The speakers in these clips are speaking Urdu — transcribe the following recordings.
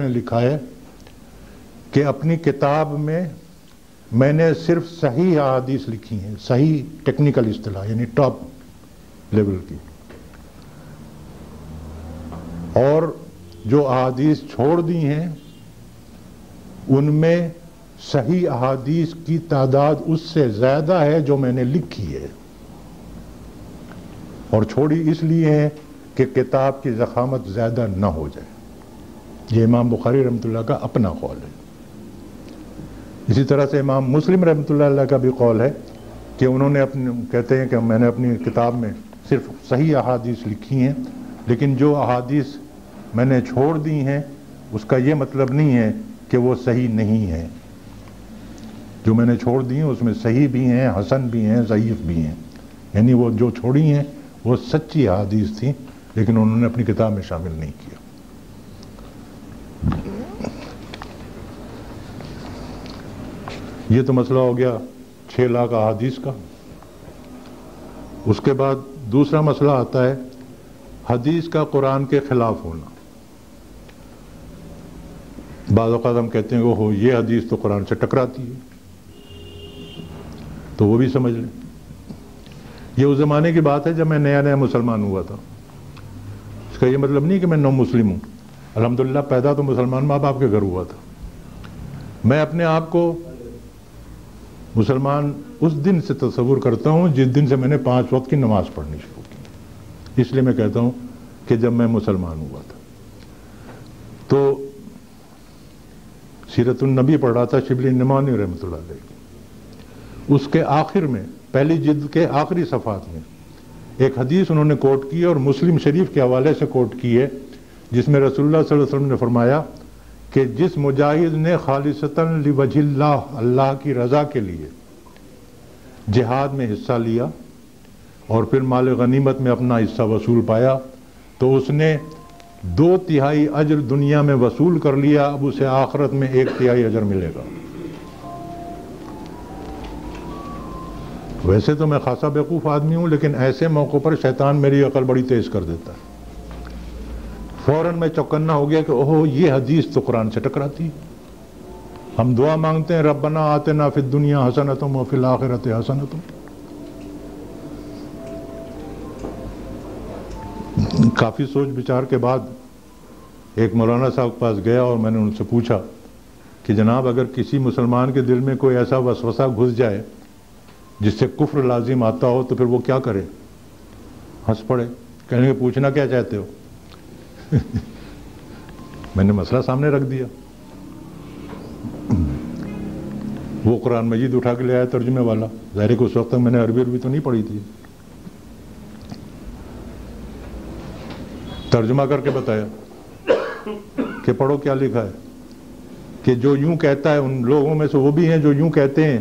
نے لکھا ہے کہ اپنی کتاب میں نے صرف صحیح احادیث لکھی ہیں، صحیح ٹیکنیکل اصطلاح یعنی ٹاپ لیول کی، اور جو احادیث چھوڑ دی ہیں ان میں صحیح احادیث کی تعداد اس سے زیادہ ہے جو میں نے لکھی ہے، اور چھوڑی اس لیے ہے کہ کتاب کی ضخامت زیادہ نہ ہو جائے۔ یہ امام بخاری رحمۃ اللہ کا اپنا قول ہے۔ اسی طرح سے امام مسلم رحمۃ اللہ کا بھی قول ہے کہ انہوں نے کہتے ہیں کہ میں نے اپنی کتاب میں صرف صحیح احادیث لکھی ہیں، لیکن جو احادیث میں نے چھوڑ دی ہیں اس کا یہ مطلب نہیں ہے کہ وہ صحیح نہیں ہیں۔ جو میں نے چھوڑ دی ہیں اس میں صحیح بھی ہیں، حسن بھی ہیں، ضعیف بھی ہیں، یعنی وہ جو چھوڑی ہیں وہ سچی احادیث تھیں لیکن انہوں نے اپنی کتاب میں شامل نہیں کیا۔ یہ تو مسئلہ ہو گیا 6 لاکھ احادیث کا۔ اس کے بعد دوسرا مسئلہ آتا ہے حدیث کا قرآن کے خلاف ہونا۔ بعض اوقات ہم کہتے ہیں کہ یہ حدیث تو قرآن سے ٹکراتی ہے، تو وہ بھی سمجھ لیں۔ یہ اس زمانے کی بات ہے جب میں نیا مسلمان ہوا تھا۔ اس کا یہ مطلب نہیں کہ میں نو مسلم ہوں، الحمدللہ پیدا تو مسلمان ماں باپ کے گھر ہوا تھا۔ میں اپنے آپ کو مسلمان اس دن سے تصور کرتا ہوں جس دن سے میں نے 5 وقت کی نماز پڑھنی شروع کی۔ اس لیے میں کہتا ہوں کہ جب میں مسلمان ہوا تھا تو سیرت النبی پڑھ رہا تھا شبلی نعمانی رحمۃ اللہ علیہ کی۔ اس کے آخر میں پہلی جلد کے آخری صفحات میں ایک حدیث انہوں نے کوٹ کی اور مسلم شریف کے حوالے سے کوٹ کی ہے، جس میں رسول اللہ صلی اللہ علیہ وسلم نے فرمایا کہ جس مجاہد نے خالصتاً لوجہ اللہ، اللہ کی رضا کے لیے جہاد میں حصہ لیا اور پھر مال غنیمت میں اپنا حصہ وصول پایا تو اس نے 2/3 اجر دنیا میں وصول کر لیا، اب اسے آخرت میں 1/3 اجر ملے گا۔ ویسے تو میں خاصا بیوقوف آدمی ہوں، لیکن ایسے موقع پر شیطان میری عقل بڑی تیز کر دیتا ہے۔ فوراً میں چوکنا ہو گیا کہ اوہ یہ حدیث تو قرآن سے ٹکراتی۔ ہم دعا مانگتے ہیں ربنا آتنا فی الدنیا حسنۃ وفی الآخرۃ حسنۃ۔ کافی سوچ بچار کے بعد ایک مولانا صاحب کے پاس گیا اور میں نے ان سے پوچھا کہ جناب اگر کسی مسلمان کے دل میں کوئی ایسا وسوسہ گھس جائے جس سے کفر لازم آتا ہو تو پھر وہ کیا کرے؟ ہنس پڑے، کہنے کہ پوچھنا کیا چاہتے ہو؟ میں نے مسئلہ سامنے رکھ دیا۔ وہ قرآن مجید اٹھا کے لے آیا ترجمے والا، ظاہر کہ اس وقت تک میں نے عربی تو نہیں پڑھی تھی، ترجمہ کر کے بتایا کہ پڑھو کیا لکھا ہے، کہ جو یوں کہتا ہے ان لوگوں میں سے وہ بھی ہیں جو یوں کہتے ہیں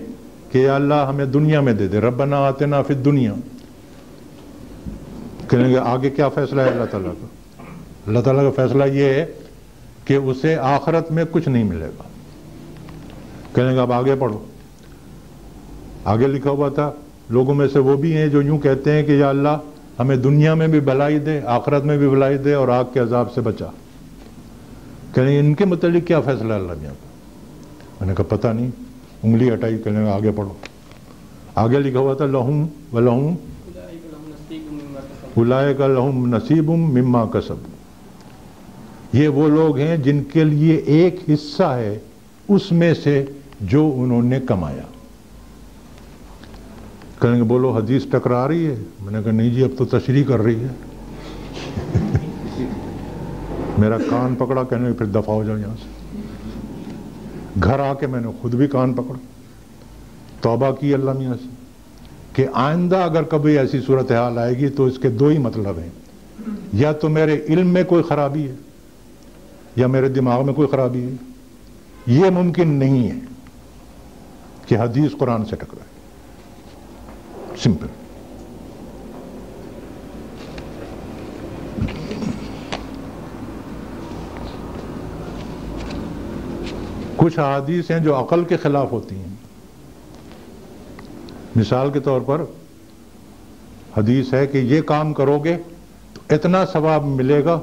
کہ یا اللہ ہمیں دنیا میں دے دے، ربنا آتنا فی الدنیا۔ کہیں گے آگے کیا فیصلہ ہے اللہ تعالیٰ کا؟ اللہ تعالیٰ کا فیصلہ یہ ہے کہ اسے آخرت میں کچھ نہیں ملے گا۔ کہیں گے اب آگے پڑھو۔ آگے لکھا ہوا تھا لوگوں میں سے وہ بھی ہیں جو یوں کہتے ہیں کہ یا اللہ ہمیں دنیا میں بھی بھلائی دے، آخرت میں بھی بھلائی دے اور آگ کے عذاب سے بچا۔ کہیں ان کے متعلق کیا فیصلہ ہے اللہ میاں کا؟ میں نے کہا پتہ نہیں، انگلی ہٹائی، کہنے گا آگے پڑھو۔ آگے لکھا ہوا تھا لہم ولہم اولئک لہم نصیب مما کسبوا۔ یہ وہ لوگ ہیں جن کے لیے ایک حصہ ہے اس میں سے جو انہوں نے کمایا۔ کہیں گے بولو حدیث ٹکرا رہی ہے؟ میں نے کہا نہیں جی، اب تو تشریح کر رہی ہے۔ میرا کان پکڑا، کہنے کہ پھر دفع ہو جاؤ یہاں سے۔ گھر آ کے میں نے خود بھی کان پکڑا، توبہ کی اللہ میاں سے کہ آئندہ اگر کبھی ایسی صورتحال آئے گی تو اس کے 2 ہی مطلب ہیں، یا تو میرے علم میں کوئی خرابی ہے یا میرے دماغ میں کوئی خرابی ہے۔ یہ ممکن نہیں ہے کہ حدیث قرآن سے ٹکرائے، سمپل۔ کچھ احادیث ہیں جو عقل کے خلاف ہوتی ہیں۔ مثال کے طور پر حدیث ہے کہ یہ کام کرو گے تو اتنا ثواب ملے گا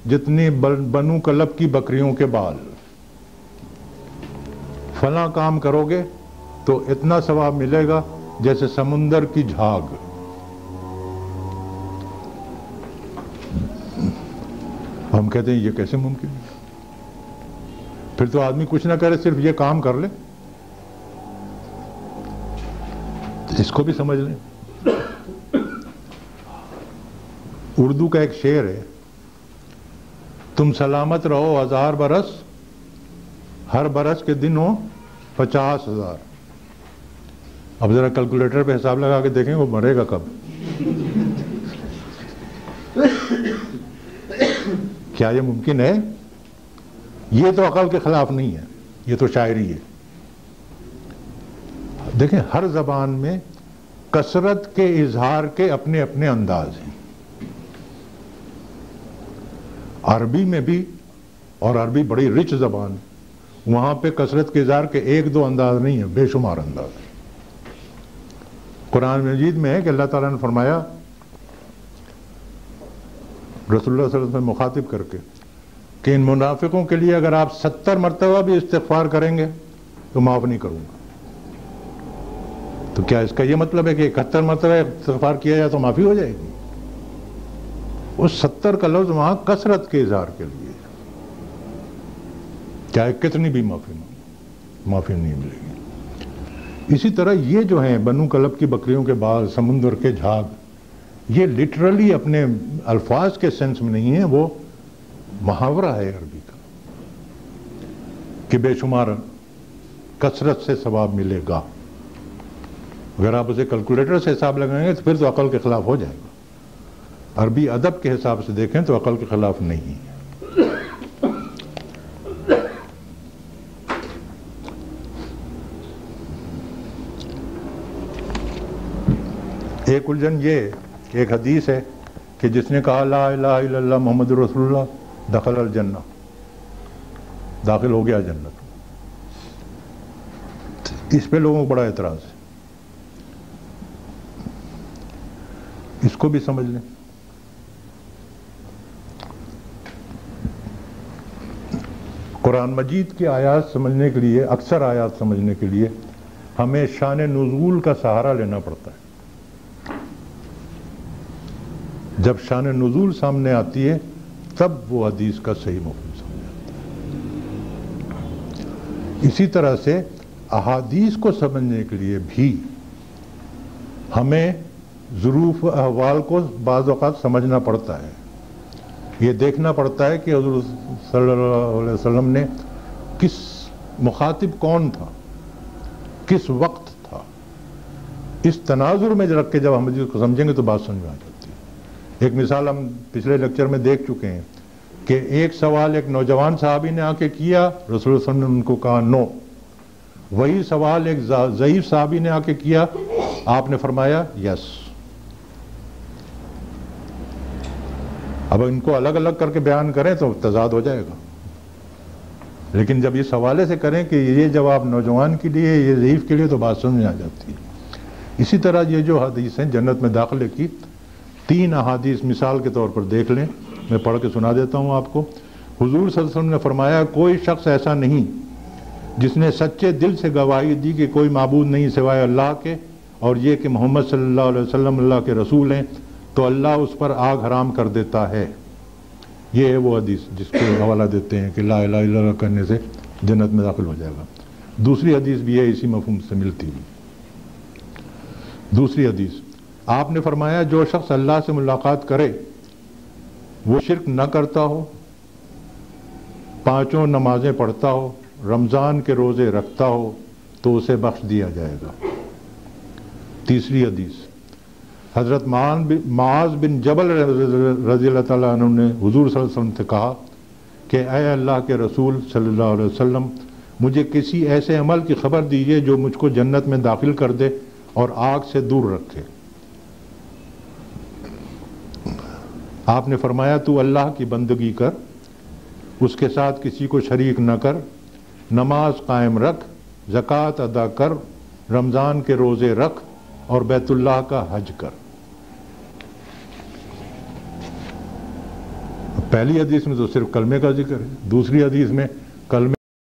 جتنی بنو کلب کی بکریوں کے بال۔ فلاں کام کرو گے تو اتنا ثواب ملے گا جیسے سمندر کی جھاگ. ہم کہتے ہیں یہ کیسے ممکن ہے؟ پھر تو آدمی کچھ نہ کرے، صرف یہ کام کر لے. اس کو بھی سمجھ لیں. اردو کا ایک شعر ہے، تم سلامت رہو 1000 برس، ہر برس کے دن ہو 50,000. اب ذرا کیلکولیٹر پہ حساب لگا کے دیکھیں وہ مرے گا کب. کیا یہ ممکن ہے؟ یہ تو عقل کے خلاف نہیں ہے، یہ تو شاعری ہے. دیکھیں ہر زبان میں کثرت کے اظہار کے اپنے اپنے انداز ہیں. عربی میں بھی، اور عربی بڑی رچ زبان، وہاں پہ کثرت کے اظہار کے ایک دو انداز نہیں ہیں، بے شمار انداز ہیں. قرآن مجید میں ہے کہ اللہ تعالیٰ نے فرمایا رسول اللہ صلی اللہ علیہ وسلم مخاطب کر کے کہ ان منافقوں کے لیے اگر آپ 70 مرتبہ بھی استغفار کریں گے تو معاف نہیں کروں گا. تو کیا اس کا یہ مطلب ہے کہ 71 مرتبہ استغفار کیا جائے تو معافی ہو جائے گی؟ اس 70 کا لفظ وہاں کثرت کے اظہار کے لیے، چاہے کتنی بھی معافی نہیں ملے گی. اسی طرح یہ جو ہیں بنو کلب کی بکریوں کے بال، سمندر کے جھاگ، یہ لٹرلی اپنے الفاظ کے سینس میں نہیں ہیں، وہ محاورہ ہے عربی کا کہ بے شمار کثرت سے ثواب ملے گا. اگر آپ اسے کیلکولیٹر سے حساب لگائیں گے تو پھر تو عقل کے خلاف ہو جائے گا. عربی ادب کے حساب سے دیکھیں تو عقل کے خلاف نہیں ہے. ایک الجھن یہ ایک حدیث ہے کہ جس نے کہا لا الہ الا اللہ محمد رسول اللہ دخل الجنہ، داخل ہو گیا جنت. اس پہ لوگوں کو بڑا اعتراض ہے. اس کو بھی سمجھ لیں. قرآن مجید کی آیات سمجھنے کے لیے، اکثر آیات سمجھنے کے لیے ہمیں شان نزول کا سہارا لینا پڑتا ہے. جب شان نزول سامنے آتی ہے تب وہ حدیث کا صحیح مفہوم سامنے آتا ہے. اسی طرح سے احادیث کو سمجھنے کے لیے بھی ہمیں ظروف احوال کو بعض اوقات سمجھنا پڑتا ہے. یہ دیکھنا پڑتا ہے کہ حضور صلی اللہ علیہ وسلم نے کس مخاطب کون تھا، کس وقت تھا. اس تناظر میں رکھ کے جب ہم حدیث کو سمجھیں گے تو بات سمجھ میں آ جاتی ہے. ایک مثال ہم پچھلے لیکچر میں دیکھ چکے ہیں کہ ایک سوال ایک نوجوان صحابی نے آ کے کیا، رسول اللہ صلی اللہ علیہ وسلم نے ان کو کہا نو. وہی سوال ایک ضعیف صحابی نے آ کے کیا، آپ نے فرمایا یس. اب ان کو الگ الگ کر کے بیان کریں تو تضاد ہو جائے گا، لیکن جب اس حوالے سے کریں کہ یہ جواب نوجوان کے لیے، یہ ضعیف کے لیے، تو بات سمجھ آ جاتی ہے. اسی طرح یہ جو حدیث ہیں جنت میں داخلے کی، 3 احادیث مثال کے طور پر دیکھ لیں، میں پڑھ کے سنا دیتا ہوں آپ کو. حضور صلی اللہ علیہ وسلم نے فرمایا کوئی شخص ایسا نہیں جس نے سچے دل سے گواہی دی کہ کوئی معبود نہیں سوائے اللہ کے، اور یہ کہ محمد صلی اللہ علیہ وسلم اللہ کے رسول ہیں، تو اللہ اس پر آگ حرام کر دیتا ہے. یہ ہے وہ حدیث جس کو حوالہ دیتے ہیں کہ لا الہ الا اللہ کرنے سے جنت میں داخل ہو جائے گا. دوسری حدیث بھی ہے اسی مفہوم سے ملتی ہوئی. دوسری حدیث آپ نے فرمایا جو شخص اللہ سے ملاقات کرے وہ شرک نہ کرتا ہو، 5 نمازیں پڑھتا ہو، رمضان کے روزے رکھتا ہو تو اسے بخش دیا جائے گا. تیسری حدیث حضرت معاذ بن جبل رضی اللہ تعالیٰ عنہ نے حضور صلی اللہ علیہ وسلم سے کہا کہ اے اللہ کے رسول صلی اللہ علیہ وسلم، مجھے کسی ایسے عمل کی خبر دیجیے جو مجھ کو جنت میں داخل کر دے اور آگ سے دور رکھے. آپ نے فرمایا تو اللہ کی بندگی کر، اس کے ساتھ کسی کو شریک نہ کر، نماز قائم رکھ، زکوٰۃ ادا کر، رمضان کے روزے رکھ اور بیت اللہ کا حج کر. پہلی حدیث میں تو صرف کلمے کا ذکر ہے، دوسری حدیث میں کلمے